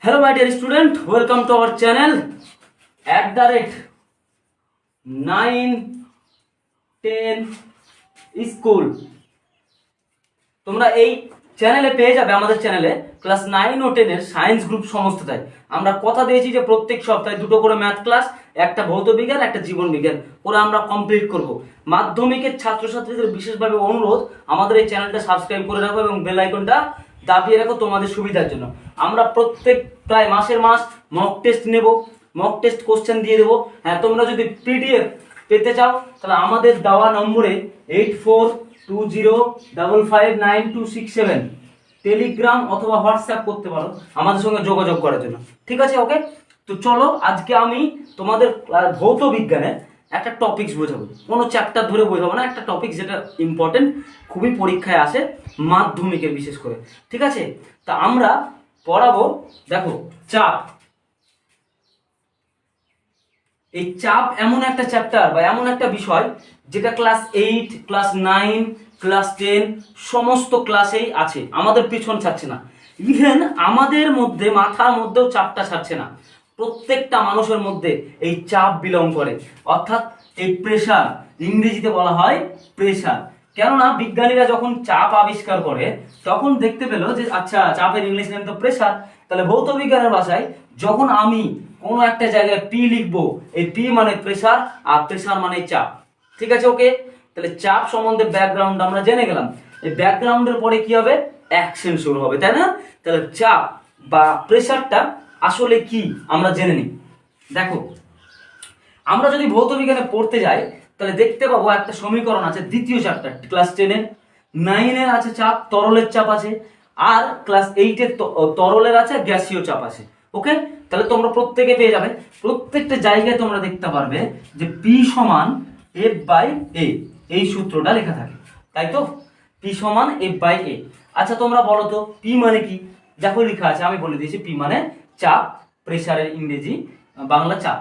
Hello my dear student, welcome to our channel @910 school. তোমরা এই চ্যানেলে পেয়ে যাবে আমাদের চ্যানেলে ক্লাস 9 ও 10 এর সায়েন্স গ্রুপ সমস্তটাই। আমরা কথা দিয়েছি যে প্রত্যেক সপ্তাহে দুটো করে ম্যাথ ক্লাস, একটা ভৌত বিজ্ঞান, একটা জীবন বিজ্ঞান করে আমরা কমপ্লিট করব। মাধ্যমিকের ছাত্রছাত্রীদের বিশেষভাবে অনুরোধ আমাদের এই চ্যানেলটা সাবস্ক্রাইব করে রাখো এবং বেল আইকনটা দাবিয়ে রাখো তোমাদের সুবিধার জন্য। আমরা প্রত্যেক প্রায় মাসের মাস মক টেস্ট নেব, মক টেস্ট কোশ্চেন দিয়ে দেবো। হ্যাঁ, তোমরা যদি পিডিএফ পেতে চাও তাহলে আমাদের দেওয়া নম্বরে 8420559267 টেলিগ্রাম অথবা হোয়াটসঅ্যাপ করতে পারো আমাদের সঙ্গে যোগাযোগ করার জন্য। ঠিক আছে, ওকে। তো চলো, আজকে আমি তোমাদের ভৌত বিজ্ঞানের একটা টপিকস বোঝাবো। কোনো চ্যাপ্টার ধরে বোঝাবো না, একটা টপিক যেটা ইম্পর্টেন্ট, খুবই পরীক্ষায় আসে মাধ্যমিকের বিশেষ করে। ঠিক আছে, তা আমরা পড়াবো। দেখো, চাপ। এই চাপ এমন একটা চ্যাপ্টার বা এমন একটা বিষয় যেটা ক্লাস 8, ক্লাস 9, ক্লাস 10 সমস্ত ক্লাসেই আছে, আমাদের পিছন ছাড়ছে না। ইভেন আমাদের মধ্যে মাথার মধ্যেও চাপটা ছাড়ছে না। প্রত্যেকটা মানুষের মধ্যে এই চাপ বিলং করে, অর্থাৎ এই প্রেসার, ইংরেজিতে বলা হয় প্রেসার। কেননা বিজ্ঞানীরা যখন চাপ আবিষ্কার করে তখন দেখতে পেল যে আচ্ছা, চাপের ইংলিশ নেম তো প্রেসার। তাহলে ভৌত বিজ্ঞানের ভাষায় যখন আমি কোনো একটা জায়গায় পি লিখবো, এই পি মানে প্রেসার আর প্রেসার মানে চাপ। ঠিক আছে, ওকে। তাহলে চাপ সম্বন্ধে ব্যাকগ্রাউন্ড আমরা জেনে গেলাম। এই ব্যাকগ্রাউন্ডের পরে কি হবে? অ্যাকশন শুরু হবে, তাই না? তাহলে চাপ বা প্রেসারটা আসলে কি আমরা জেনে নিই। দেখো, আমরা যদি ভৌত বিজ্ঞানে পড়তে যাই তাহলে দেখতে পাবো একটা সমীকরণ আছে, দ্বিতীয় চ্যাপ্টার ক্লাস 10 এর। 9 এর আছে চাপ, তরলের চাপ আছে, আর ক্লাস 8 এর তরলের আছে, গ্যাসীয় চাপ আছে। ওকে, তাহলে তোমরা প্রত্যেকে পেয়ে যাবে। প্রত্যেকটা জায়গায় তোমরা দেখতে পারবে যে পি সমান এফ বাই এ, এই সূত্রটা লেখা থাকে, তাই তো? পি সমান এফ বাই এ। আচ্ছা, তোমরা বলো তো পি মানে কি? দেখো লেখা আছে, আমি বলে দিয়েছি। পি মানে চাপ, প্রেসারের ইংরেজি বাংলা চাপ।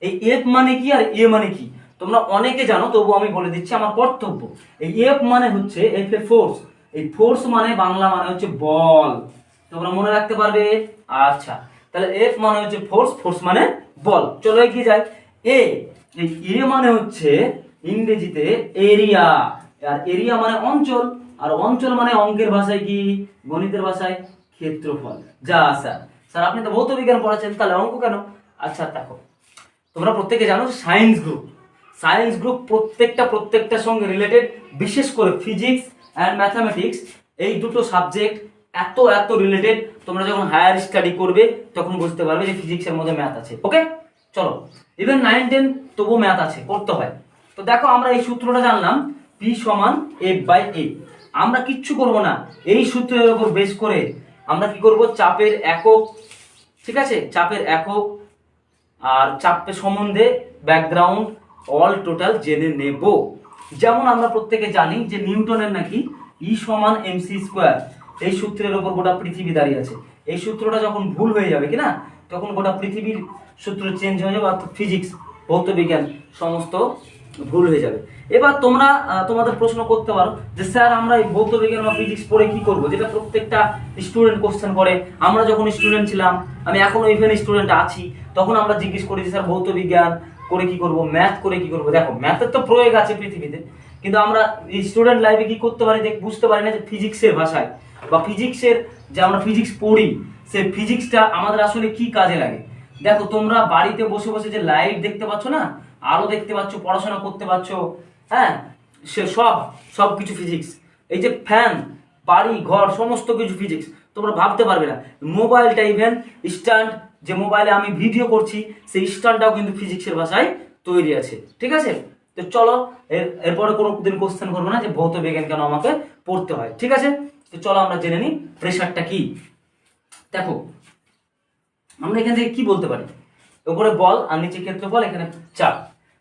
এই এফ মানে কি আর এ মানে কি তোমরা অনেকে জানো, তবু আমি বলে দিচ্ছি, আমার কর্তব্য। এই এফ মানে হচ্ছে এফ এ ফোর্স। এই ফোর্স মানে বাংলা মানে হচ্ছে বল। তোমরা মনে রাখতে পারবে? আচ্ছা, তাহলে এফ মানে হচ্ছে ফোর্স, ফোর্স মানে বল। চলো এগিয়ে যাই। এই এ মানে হচ্ছে ইংরেজিতে এরিয়া, আর এরিয়া মানে অঞ্চল, আর অঞ্চল মানে অঙ্কের ভাষায় কি, গণিতের ভাষায় ক্ষেত্রফল। যা স্যার, স্যার আপনি তো ভৌত বিজ্ঞান পড়াচ্ছেন, তাহলে অঙ্ক কেন? আচ্ছা দেখো, তোমরা প্রত্যেকে জানো সায়েন্স গ্রুপ, সায়েন্স গ্রুপ প্রত্যেকটার সঙ্গে রিলেটেড। বিশেষ করে ফিজিক্স অ্যান্ড ম্যাথামেটিক্স, এই দুটো সাবজেক্ট এত রিলেটেড। তোমরা যখন হায়ার স্টাডি করবে তখন বুঝতে পারবে যে ফিজিক্সের মধ্যে ম্যাথ আছে। ওকে, চলো, ইভেন 9, 10 তবু ম্যাথ আছে, করতে হয়। তো দেখো, আমরা এই সূত্রটা জানলাম, পি সমান এফ বাই এ। আমরা কিচ্ছু করব না, এই সূত্রের উপর বেস করে আমরা কি করব? চাপের একক, ঠিক আছে, চাপের একক আর চাপের সম্বন্ধে ব্যাকগ্রাউন্ড অল টোটাল জেনে নেব। যেমন আমরা প্রত্যেকে জানি যে নিউটনের নাকি ই সমান এমসি স্কোয়ার, এই সূত্রের ওপর গোটা পৃথিবী দাঁড়িয়ে আছে। এই সূত্রটা যখন ভুল হয়ে যাবে কিনা, তখন গোটা পৃথিবীর সূত্র চেঞ্জ হয়ে যাবে, অর্থাৎ ফিজিক্স, ভৌত বিজ্ঞান সমস্ত ভুল হয়ে যাবে। এবার তোমরা তোমাদের প্রশ্ন করতে পারো যে স্যার আমরা এই ভৌত বিজ্ঞান বা ফিজিক্স পড়ে কি করব, যেটা প্রত্যেকটা স্টুডেন্ট কোশ্চেন করে। আমরা যখন স্টুডেন্ট ছিলাম, আমি এখনো ইভেন স্টুডেন্ট আছি, তখন আমরা জিজ্ঞেস করি যে স্যার ভৌত বিজ্ঞান করে কি করব, ম্যাথ করে কি করব। দেখো, ম্যাথের তো প্রয়োগ আছে পৃথিবীতে, কিন্তু আমরা স্টুডেন্ট লাইফে কি করতে পারি, বুঝতে পারি না যে ফিজিক্সের ভাষায় বা ফিজিক্সের যে আমরা ফিজিক্স পড়ি, সেই ফিজিক্সটা আমাদের আসলে কি কাজে লাগে। দেখো, তোমরা বাড়িতে বসে বসে যে লাইট দেখতে পাচ্ছ না, আলো দেখতে পাচ্ছ, পড়াশোনা করতে পারছো, হ্যাঁ, সে সব কিছু ফিজিক্স। এই যে ফ্যান, বাড়ি ঘর, সমস্ত কিছু ফিজিক্স। তোমরা ভাবতে পারবে না, মোবাইলটা, ইভেন স্ট্যান্ড, যে মোবাইলে আমি ভিডিও করছি, সেই স্ট্যান্ডটাও কিন্তু ফিজিক্সের ভাষায় তৈরি আছে। ঠিক আছে, তো চলো, এরপরে কোনো দিন কোশ্চেন করবো না যে ভৌত বিজ্ঞান কেন আমাকে পড়তে হয়। ঠিক আছে, তো চলো আমরা জেনে নিই প্রেসারটা কি। দেখো আমরা এখান থেকে কি বলতে পারি, উপরে বল আর নিচে ক্ষেত্রফল, এখানে চাপ।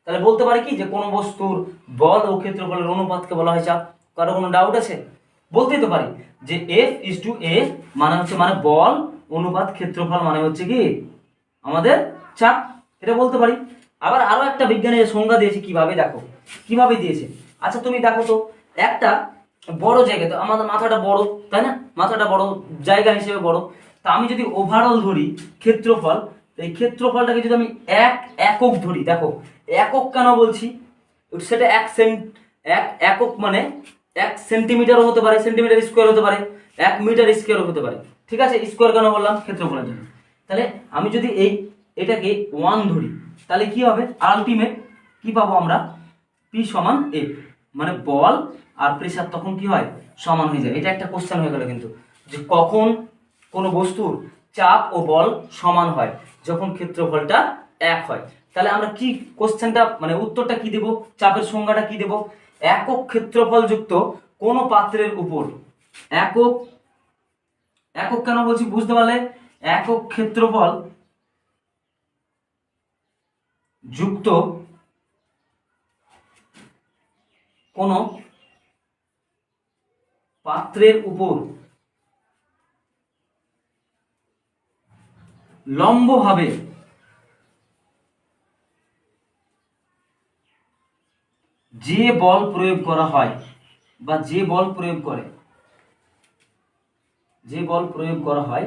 তাহলে বলতে পারি কি যে কোনো বস্তুর বল ও ক্ষেত্রফলের অনুপাতকে বলা হয় চাপ। কারো কোনো ডাউট আছে? বলতেই তো পারি যে F/A মানে হচ্ছে মানে বল অনুপাত ক্ষেত্রফল মানে হচ্ছে কি আমাদের চাপ, এটা বলতে পারি। আবার আরো একটা বিজ্ঞানের সংজ্ঞা দিয়েছে, কিভাবে দেখো কিভাবে দিয়েছে। আচ্ছা তুমি দেখো তো, একটা বড় জায়গা, তো আমাদের মাথাটা বড় তাই না, মাথাটা বড় জায়গা হিসেবে বড়, তা আমি যদি ওভারঅল ধরি ক্ষেত্রফল, এই ক্ষেত্রফলটাকে যদি আমি একক ধরি, দেখো একক কেন বলছি, সেটা একক মানে 1 সেন্টিমিটারও হতে পারে, সেন্টিমিটার স্কোয়ার হতে পারে, 1 মিটার স্কোয়ারও হতে পারে, ঠিক আছে। স্কোয়ার কেন বললাম, ক্ষেত্রফলের জন্য। তাহলে আমি যদি এটাকে 1 ধরি, তাহলে কি হবে, আলটিমেট কি পাবো আমরা, P = F, মানে বল আর প্রেসার তখন কি হয়, সমান হয়ে যায়। এটা একটা কোশ্চেন হয়ে গেল কিন্তু, যে কখন কোনো বস্তুর চাপ ও বল সমান হয়, যখন ক্ষেত্রফলটা 1 হয়। তাহলে আমরা কি কোশ্চেনটা মানে উত্তরটা কি দেব, চাপের সংজ্ঞাটা কি দেব, একক ক্ষেত্রফল যুক্ত কোন পাত্রের উপর, একক কেন বলছি বুঝতে পারলে, একক ক্ষেত্রফল যুক্ত কোন পাত্রের উপর লম্বভাবে যে বল প্রয়োগ করা হয় বা যে বল প্রয়োগ করা হয়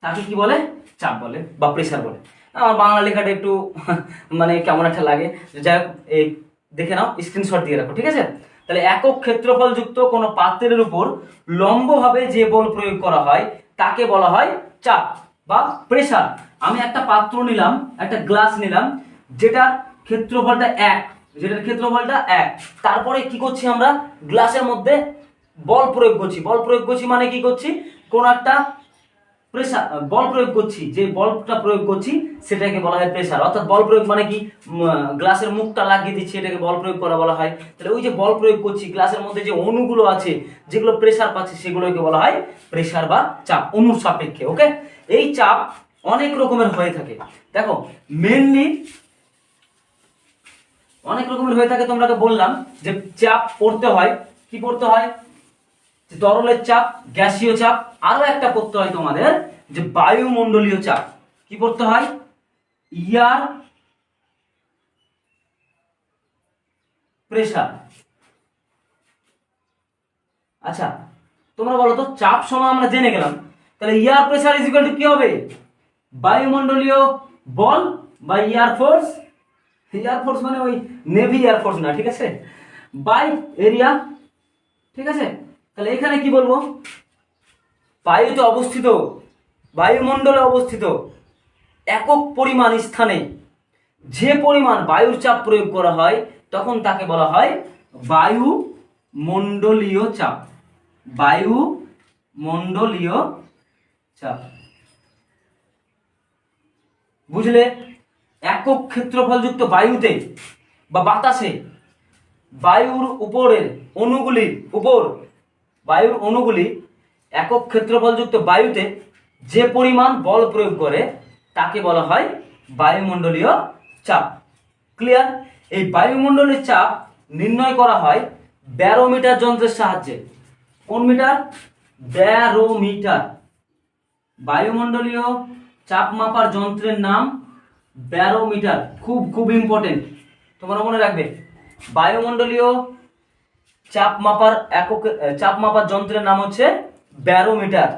তাকে কি বলে, চাপ বলে বা প্রেসার বলে। আমার বাংলা লেখাটা একটু মানে কেমন একটা লাগে, যাই হোক এই দেখে নাও, স্ক্রিনশট দিয়ে রাখো, ঠিক আছে। তাহলে একক ক্ষেত্রফল যুক্ত কোনো পাত্রের উপর লম্বভাবে যে বল প্রয়োগ করা হয় তাকে বলা হয় চাপ বা প্রেসার। আমি একটা পাত্র নিলাম, একটা গ্লাস নিলাম, যেটার ক্ষেত্রফলটা 1, তারপরে কি করছি আমরা, গ্লাসের মধ্যে বল প্রয়োগ করছি মানে কি করছি, কোন একটা প্রেসার বল প্রয়োগ করছি, যে বলটা প্রয়োগ করছি সেটাকে বলা হয় প্রেসার। অর্থাৎ বল প্রয়োগ মানে কি, গ্লাসের মুখটা লাগিয়ে দিচ্ছি, এটাকে বল প্রয়োগ করা বলা হয়। তাহলে ওই যে বল প্রয়োগ করছি, গ্লাসের মধ্যে যে অণুগুলো আছে যেগুলো প্রেসার পাচ্ছে সেগুলোকে বলা হয় প্রেসার বা চাপ, অণুর সাপেক্ষে। ওকে, এই চাপ অনেক রকমের হয়ে থাকে। দেখো মেইনলি অনেক রকমের হয়ে থাকে, তোমরা বললাম যে চাপ পড়তে হয়, কি পড়তে হয়, তরলের চাপ, গ্যাসীয় চাপ, আরো একটা পড়তে হয় তোমাদের যে বায়ুমণ্ডলীয় চাপ। কি পড়তে হয়, এয়ার প্রেসার। আচ্ছা তোমরা বলো তো, চাপ সমান আমরা জেনে গেলাম, তাহলে air pressure is equal to কি হবে, বায়ুমণ্ডলীয় বল বা এয়ার ফোর্স মানে ওই নেভি এয়ার ফোর্স না, ঠিক আছে, বাই এরিয়া, ঠিক আছে। তাহলে এখানে কি বলবো, বায়ুতে অবস্থিত, বায়ুমণ্ডলে অবস্থিত একক পরিমাণ স্থানে যে পরিমাণ বায়ুর চাপ প্রয়োগ করা হয় তখন তাকে বলা হয় বায়ুমণ্ডলীয় চাপ, বায়ুমণ্ডলীয় চাপ। বুঝলে, একক ক্ষেত্রফলযুক্ত বায়ুতে বা বাতাসে বায়ুর উপরের অণুগুলির উপর, বায়ুর অণুগুলি একক ক্ষেত্রফলযুক্ত বায়ুতে যে পরিমাণ বল প্রয়োগ করে তাকে বলা হয় বায়ুমণ্ডলীয় চাপ। ক্লিয়ার? এই বায়ুমণ্ডলের চাপ নির্ণয় করা হয় ব্যারোমিটার যন্ত্রের সাহায্যে। কোন মিটার? ব্যারোমিটার। বায়ুমণ্ডলীয় চাপ মাপার যন্ত্রের নাম ব্যারোমিটার। খুব ইম্পর্টেন্ট, তোমরা মনে রাখবে। বায়ুমণ্ডলীয় চাপ মাপার যন্ত্রের নাম হচ্ছে ব্যারোমিটার।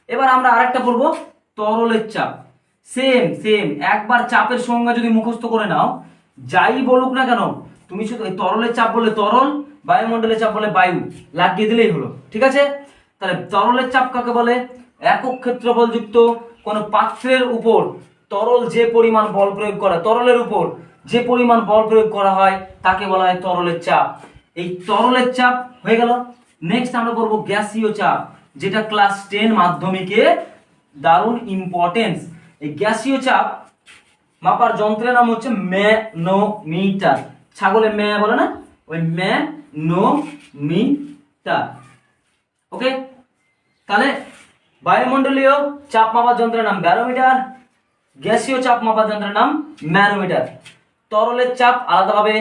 এবার আমরা আরেকটা পড়বো, তরলের চাপ। সেম একবার চাপের সংজ্ঞা যদি মুখস্থ করে নাও, যাই বলুক না কেন, তুমি শুধু তরলের চাপ বললে তরল, বায়ুমণ্ডলের চাপ বলে বায়ু, লাগিয়ে দিলেই হলো, ঠিক আছে। তাহলে তরলের চাপ কাকে বলে? একক ক্ষেত্রফলযুক্ত কোন পাত্রের উপর তরল যে পরিমাণ বল প্রয়োগ করা, তরলের উপর যে পরিমাণ বল প্রয়োগ করা হয় তাকে বলা হয় তরলের চাপ। এই তরলের চাপ হয়ে গেল। নেক্সট আমরা করব গ্যাসীয় চাপ, যেটা ক্লাস 10 মাধ্যমিকে দারুণ ইম্পর্টেন্স। এই গ্যাসীয় চাপ মাপার যন্ত্রের নাম হচ্ছে ম্যানোমিটার। ছাগলে ম্যা বলে না, ওই ম্যানোমিটার। ওকে, তাহলে বায়ুমণ্ডলীয় চাপ মাপার যন্ত্রের নাম ব্যারোমিটার, গ্যাসীয় চাপ মাপার যন্ত্রের নাম ম্যানোমিটার। তরলের চাপ আলাদাভাবে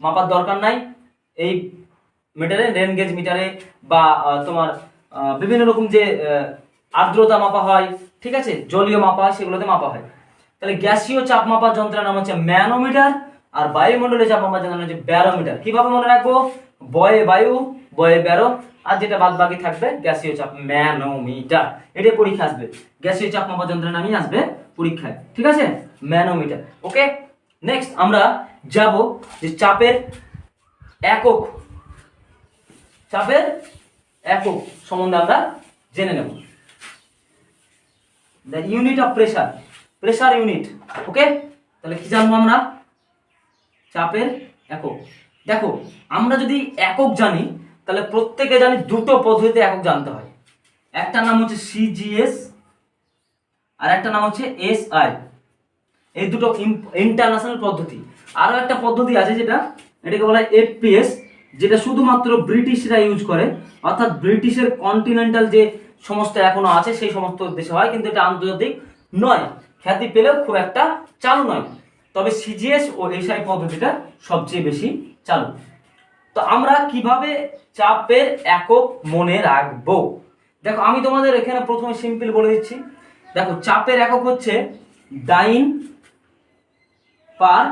মাপার দরকার নাই, এই মিটারে, রেন গেজ মিটারে বা তোমার বিভিন্ন রকম যে আর্দ্রতা মাপা হয়, ঠিক আছে, জলীয় মাপা হয়, সেগুলোতে মাপা হয়। তাহলে গ্যাসীয় চাপ মাপার যন্ত্রের নাম হচ্ছে ম্যানোমিটার, আর বায়ুমণ্ডলীয় চাপ মাপার যন্ত্রের নাম হচ্ছে ব্যারোমিটার। কিভাবে মনে রাখবো? বয়ে বায়ু, বয়ে ব্যারো, আর যেটা বাদ বাকি থাকবে গ্যাসীয় চাপ, ম্যানোমিটার। এটাই পরীক্ষা আসবে, গ্যাসীয় চাপ মাপার যন্ত্রের নামই আসবে পরীক্ষায়, ঠিক আছে, ম্যানোমিটার। ওকে, নেক্সট আমরা যাব যে চাপের একক, চাপের একক সম্বন্ধে আমরা জেনে নেব। The unit of pressure, pressure unit. Okay, তাহলে কি জানবো আমরা? চাপের একক। দেখো, আমরা যদি একক জানি তাহলে প্রত্যেকে জানি দুটো পদ্ধতিতে একক জানতে হয়। একটা নাম হচ্ছে সিজিএস আর একটা নাম হচ্ছে এসআই। এই দুটো ইন্টারন্যাশনাল পদ্ধতি। আরো একটা পদ্ধতি আছে যেটা, এটাকে বলা হয় এফপিএস, যেটা শুধুমাত্র ব্রিটিশরা ইউজ করে, অর্থাৎ ব্রিটিশের কন্টিনেন্টাল যে সমস্ত এখনো আছে সেই সমস্ত দেশে হয়, কিন্তু এটা আন্তর্জাতিক নয়, খ্যাতি পেলেও খুব একটা চালু নয়। তবে সিজিএস ও এসআই পদ্ধতিটা সবচেয়ে বেশি চালু। তো আমরা কিভাবে চাপের একক মনে রাখবো? দেখো, আমি তোমাদের এখানে প্রথমে সিম্পল বলে দিচ্ছি। দেখো, চাপের একক হচ্ছে ডাইন পার